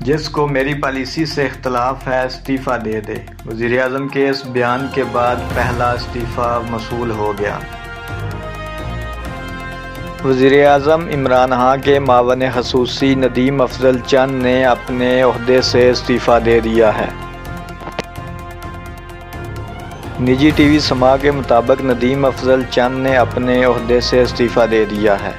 जिसको मेरी पॉलिसी से इख्तलाफ है इस्तीफ़ा दे दे। वज़ीर-ए-आज़म के इस बयान के बाद पहला इस्तीफ़ा मसूल हो गया। वज़ीर-ए-आज़म इमरान खान के मावन ख़ुसूसी नदीम अफजल चंद ने अपने ओहदे से इस्तीफ़ा दे दिया है। निजी टीवी समा के मुताबिक नदीम अफजल चंद ने अपने ओहदे से इस्तीफ़ा दे दिया है।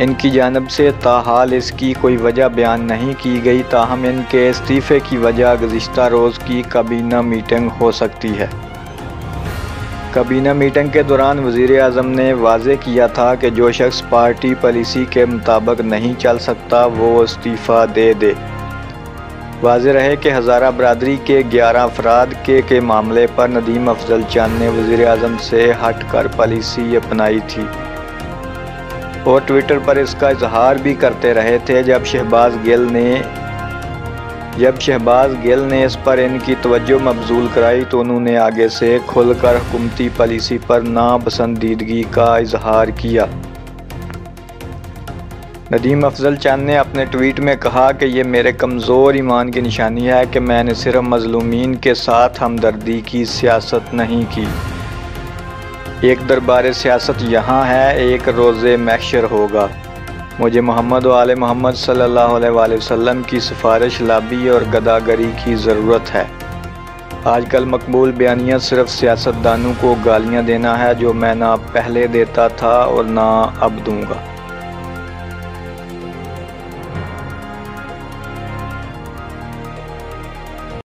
इनकी जानिब से ताहाल इसकी कोई वजह बयान नहीं की गई, ताहम इनके इस्तीफ़े की वजह गुज़िश्ता रोज़ की काबीना मीटिंग हो सकती है। काबीना मीटिंग के दौरान वज़ीर-ए-आज़म ने वाज़े किया था कि जो शख्स पार्टी पॉलिसी के मुताबिक नहीं चल सकता वो इस्तीफ़ा दे दे। वाज़े रहे कि हज़ारा बरादरी के 11 अफराद के मामले पर नदीम अफजल चंद ने वज़ीर-ए-आज़म से हट कर पॉलिसी अपनाई थी और ट्विटर पर इसका इजहार भी करते रहे थे। जब शहबाज गिल ने इस पर इनकी तवज्जो मबजूल कराई तो उन्होंने आगे से खुलकर हुकूमती पॉलिसी पर नापसंदीदगी का इजहार किया। नदीम अफजल चंद ने अपने ट्वीट में कहा कि ये मेरे कमज़ोर ईमान की निशानी है कि मैंने सिर्फ मज़लूमीन के साथ हमदर्दी की सियासत नहीं की। एक दरबार सियासत यहाँ है, एक रोज़े महशर होगा। मुझे मोहम्मद व आले मोहम्मद सल्लल्लाहु अलैहि वसल्लम की सिफारिश लाबी और गदागरी की ज़रूरत है। आजकल मकबूल बयानिया सिर्फ सियासतदानों को गालियाँ देना है, जो मैं ना पहले देता था और ना अब दूँगा।